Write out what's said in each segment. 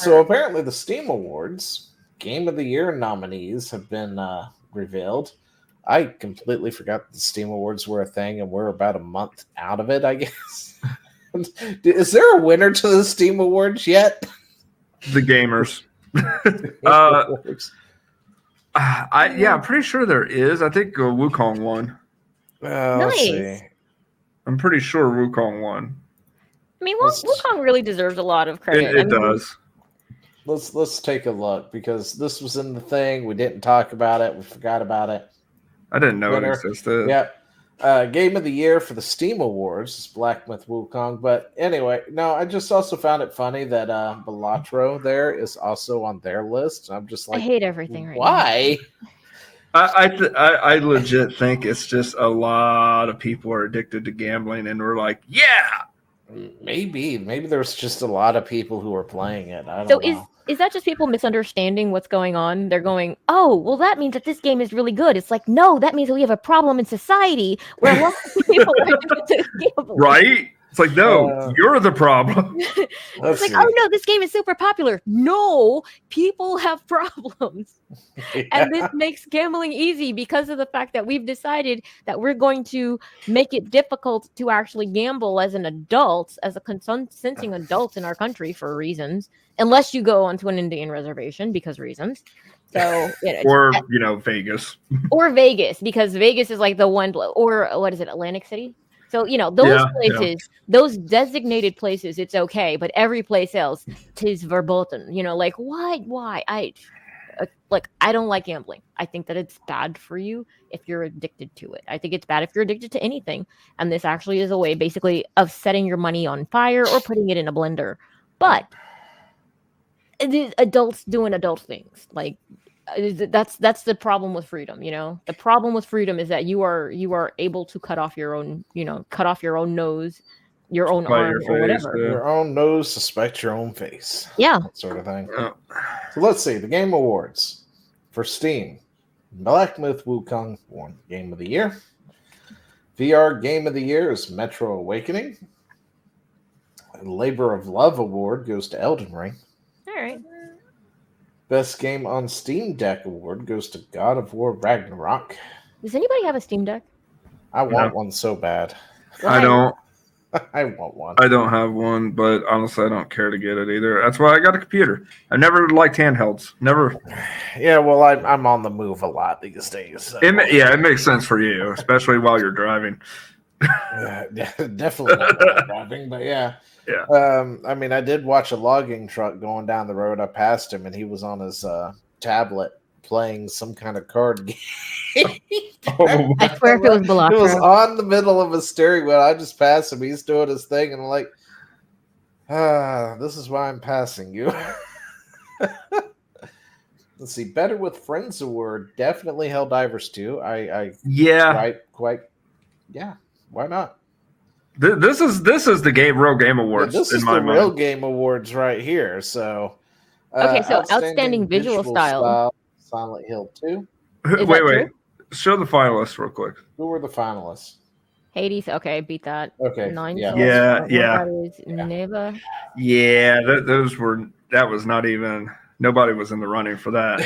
So apparently the Steam Awards Game of the Year nominees have been revealed. I completely forgot the Steam Awards were a thing, and we're about a month out of it, I guess. Is there a winner to the Steam Awards yet? The gamers. I'm pretty sure there is. I think Wukong won. Let's see. I'm pretty sure Wukong won. I mean, Wukong really deserves a lot of credit. It does. Let's take a look, because this was in the thing. We didn't talk about it. We forgot about it. I didn't know it existed. Yep. Game of the Year for the Steam Awards is Black Myth Wukong. But anyway, no, I just also found it funny that Balatro there is also on their list. I'm just like, I hate everything right why? now. I legit think it's just a lot of people are addicted to gambling, and we're like, yeah. Maybe there's just a lot of people who are playing it. I don't know. Is that just people misunderstanding what's going on? They're going, oh, well, that means that this game is really good. It's like, no, that means that we have a problem in society where lots of people are addicted to gambling. Right? It's like, no, you're the problem. It's like, oh no, this game is super popular. No, people have problems. Yeah. And this makes gambling easy because of the fact that we've decided that we're going to make it difficult to actually gamble as an adult, as a consenting adult in our country for reasons, unless you go onto an Indian reservation because reasons. So, or Vegas. Or Vegas, because Vegas is like the one, or what is it, Atlantic City? So, those places, those designated places, it's okay. But every place else, tis verboten. Like, why? I don't like gambling. I think that it's bad for you if you're addicted to it. I think it's bad if you're addicted to anything. And this actually is a way, basically, of setting your money on fire or putting it in a blender. But it is adults doing adult things. Like, that's the problem with freedom. The problem with freedom is that you are able to cut off your own nose, your own arm, or whatever. Your own nose, suspect your own face. Yeah, that sort of thing. So let's see the Game Awards for Steam. Black Myth Wukong won Game of the Year. VR Game of the Year is Metro Awakening. Labor of Love Award goes to Elden Ring. All right. Best Game on Steam Deck Award goes to God of War Ragnarok. Does anybody have a Steam Deck? I want one so bad. I don't. I want one. I don't have one, but honestly, I don't care to get it either. That's why I got a computer. I never liked handhelds. Never. Yeah, well, I'm on the move a lot these days. So. It makes sense for you, especially while you're driving. Definitely not while I'm driving, but yeah. Yeah. I did watch a logging truck going down the road. I passed him, and he was on his tablet playing some kind of card game. I swear if it was Balatro. It was on the middle of a steering wheel. I just passed him. He's doing his thing, and I'm like, this is why I'm passing you. Let's see. Better with Friends Award. Definitely Helldivers 2. Why not? This is the real game awards. Yeah, this is the real game awards right here. So, okay, so outstanding visual style. Silent Hill 2. Wait. Show the finalists real quick. Who were the finalists? Hades. Okay, beat that. Okay. Yeah. Neva. Yeah, that was not even. Nobody was in the running for that.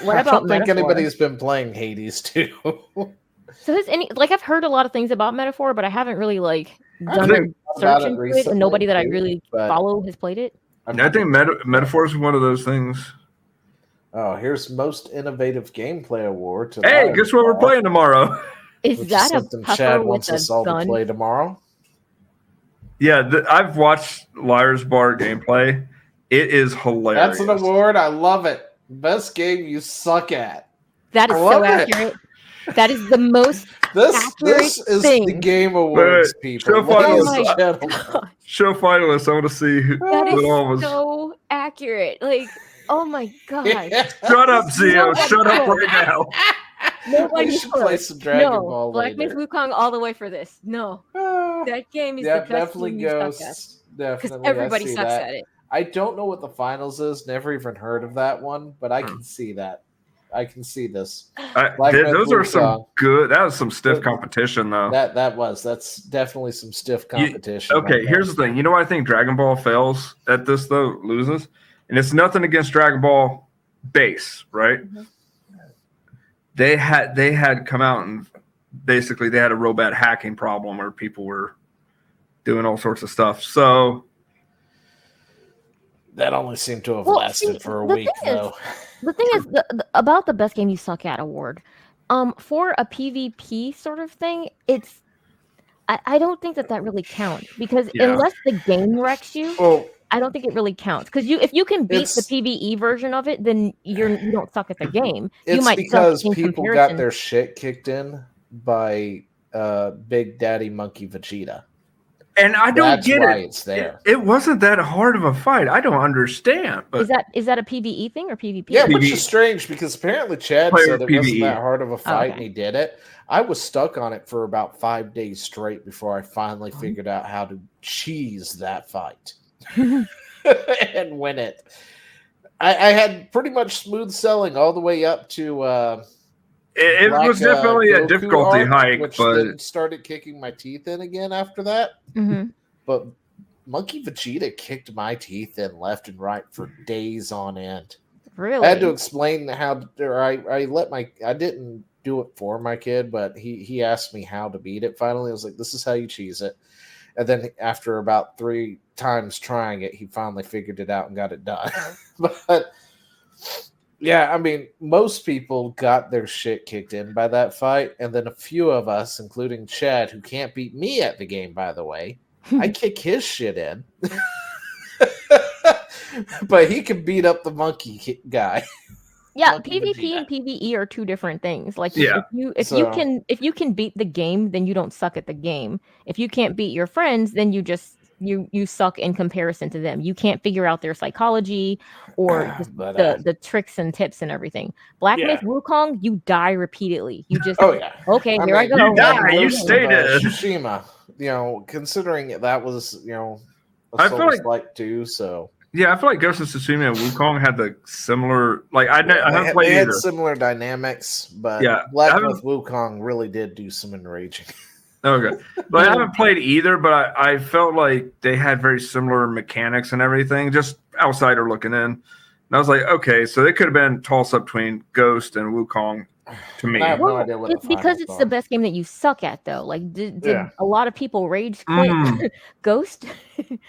What about I don't think Metaphor? anybody's been playing Hades 2. So has I've heard a lot of things about Metaphor, but I haven't really done a search into it, and nobody that I really follow has played it. I think Metaphor is one of those things. Oh, here's Most Innovative Gameplay Award. Hey, guess what we're playing tomorrow? Is that a puffer Chad with wants a us all gun? to play tomorrow. Yeah, I've watched Liar's Bar gameplay. It is hilarious. That's an award. I love it. Best game you suck at. That is so accurate. That is the most This is thing. the Game Awards, people. Show finalists. I want to see who that is was. so accurate. Oh my god! Shut up, Zio. Shut up right now. We should play some Dragon Ball Black Myth Wukong all the way for this. No, that game is the best game you suck at. Because everybody sucks at it. I don't know what the finals is. Never even heard of that one, but I can see that. I can see this. Those are some good. That was some stiff competition, though. That's definitely some stiff competition. Okay, here's the thing. You know why I think Dragon Ball fails at this though? Loses and it's nothing against Dragon Ball base, right? Mm-hmm. They had come out and basically they had a real bad hacking problem where people were doing all sorts of stuff. So that only seemed to have lasted for a week, though. The thing is, about the best game you suck at award, for a PvP sort of thing, I don't think that really counts because unless the game wrecks you, I don't think it really counts. Because if you can beat the PvE version of it, then you don't suck at the game. It's because people got their shit kicked in by Big Daddy Monkey Vegeta. And I don't get why it's there. It wasn't that hard of a fight. I don't understand. But is that a PvE thing or PvP? Yeah, which is strange because apparently Chad said it wasn't that hard of a fight and he did it. I was stuck on it for about 5 days straight before I finally figured out how to cheese that fight and win it. I had pretty much smooth selling all the way up to it was definitely a difficulty hike, which but then started kicking my teeth in again after that. Mm-hmm. But Monkey Vegeta kicked my teeth in left and right for days on end. Really? I had to explain how, or I didn't do it for my kid, but he asked me how to beat it. Finally, I was like, "This is how you cheese it." And then after about 3 times trying it, he finally figured it out and got it done. But yeah, I mean, most people got their shit kicked in by that fight, and then a few of us, including Chad, who can't beat me at the game, by the way, I kick his shit in. But he can beat up the monkey guy. Yeah, PvP and PvE are 2 different things. Like if you can beat the game, then you don't suck at the game. If you can't beat your friends, then you just you suck in comparison to them. You can't figure out their psychology or the tricks and tips and everything. Black Myth Wukong, you die repeatedly. You just okay, I go. You die. You stated Tsushima. Considering that was a Souls-like too. So yeah, I feel like Ghost of Tsushima and Wukong had the similar. Like I haven't played either. Had similar dynamics, but Black Myth Wukong really did do some enraging. Okay, but I haven't played either. But I felt like they had very similar mechanics and everything. Just outsider looking in, and I was like, okay, so they could have been toss up between Ghost and Wukong. To me, I have no idea what it's because it's the best game that you suck at, though. Like, did a lot of people rage quit Ghost?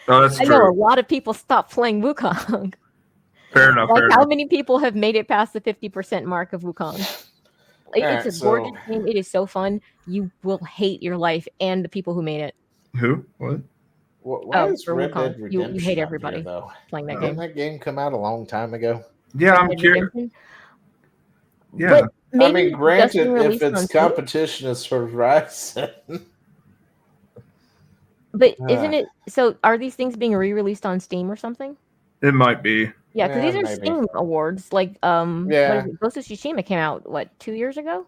Oh, that's true. I know a lot of people stopped playing Wukong. Fair enough. How many people have made it past the 50% mark of Wukong? It's a gorgeous game. It is so fun. You will hate your life and the people who made it. Who? What? Why is Red Dead Redemption you hate everybody though? Playing that game. Didn't that game come out a long time ago? Yeah, I'm curious. Yeah. I mean, granted, if its competition is Horizon. But isn't it? So are these things being re-released on Steam or something? It might be. Yeah, because these are Steam awards. Like, Ghost of Tsushima came out 2 years ago,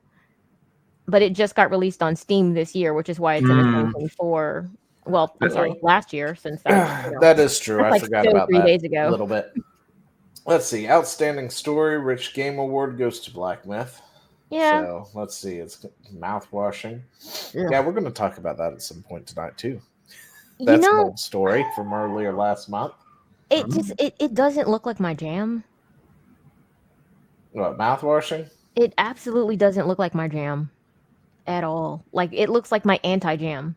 but it just got released on Steam this year, which is why it's in the 2024. Well, I'm sorry, last year since that. That is true. I forgot about 3 that days ago. a little bit. Let's see. Outstanding story, Rich Game Award goes to Black Myth. Yeah. So let's see. It's mouthwashing. Yeah, we're going to talk about that at some point tonight too. That's an old story from earlier last month. It just it doesn't look like my jam. What, mouthwashing? It absolutely doesn't look like my jam at all. Like it looks like my anti-jam.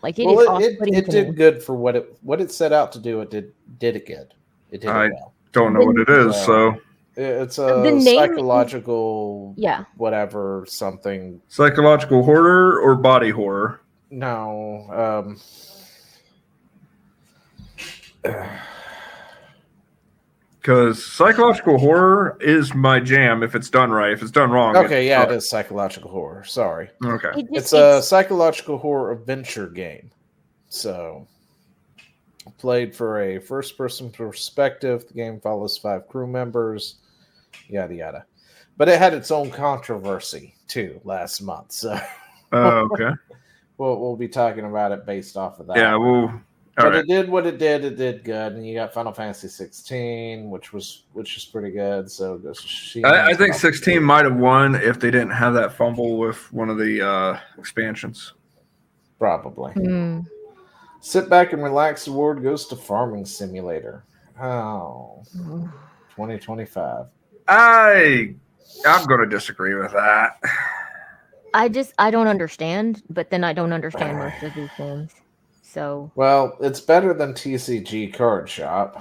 Like it did good for what it set out to do. It did it good. It did it well. Don't know what it is, so it's a psychological whatever something. Psychological horror or body horror? No. Because psychological horror is my jam if it's done right. If it's done wrong. Okay, it is psychological horror. Sorry. Okay. It's a psychological horror adventure game. So, played for a first-person perspective. The game follows 5 crew members. Yada, yada. But it had its own controversy, too, last month. So, okay. We'll be talking about it based off of that. Yeah, It did what it did. It did good, and you got Final Fantasy 16, which is pretty good. So I think 16 might have won if they didn't have that fumble with one of the expansions. Probably. Sit Back and Relax award goes to Farming Simulator. Oh, 2025. I'm going to disagree with that. I don't understand, but then I don't understand most of these games. So Well, it's better than TCG Card Shop.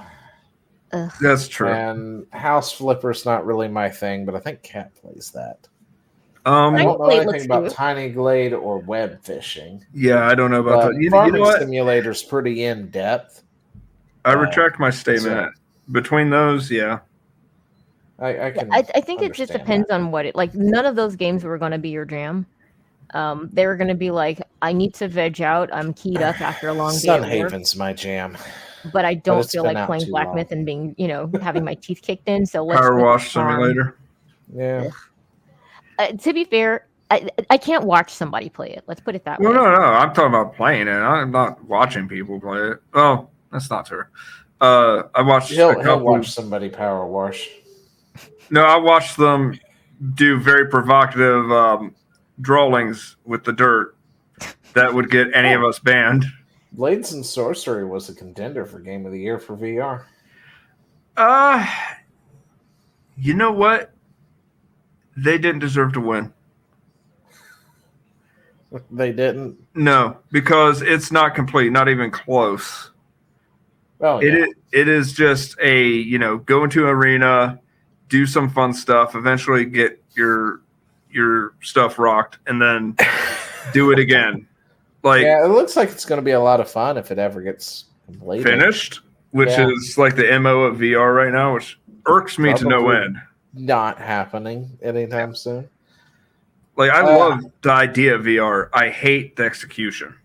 That's true. And House Flipper's not really my thing, but I think Cat plays that. I don't know anything about Tiny Glade or web fishing. Yeah, I don't know about that. Farming Simulator's pretty in depth. I retract my statement. Between those, yeah. I think it just depends on what it like. None of those games were going to be your jam. They were going to be like, I need to veg out. I'm keyed up after a long day at work. Sunhaven's my jam. But I don't feel like playing Black Myth and being, having my teeth kicked in. So let's Power Wash Simulator. Yeah. To be fair, I can't watch somebody play it. Let's put it that way. No. I'm talking about playing it. I'm not watching people play it. Oh, that's not true. I watched. He'll watch somebody power wash. No, I watched them do very provocative drawings with the dirt that would get any of us banned. Blades and Sorcery was a contender for Game of the Year for VR. You know what? They didn't deserve to win. They didn't? No, because it's not complete, not even close. Oh, yeah. It is just go into an arena, do some fun stuff, eventually get your stuff rocked, and then do it again. It looks like it's going to be a lot of fun if it ever gets completed. Finished, which is like the MO of VR right now, which irks me to no end. Not happening anytime soon. I love the idea of VR. I hate the execution.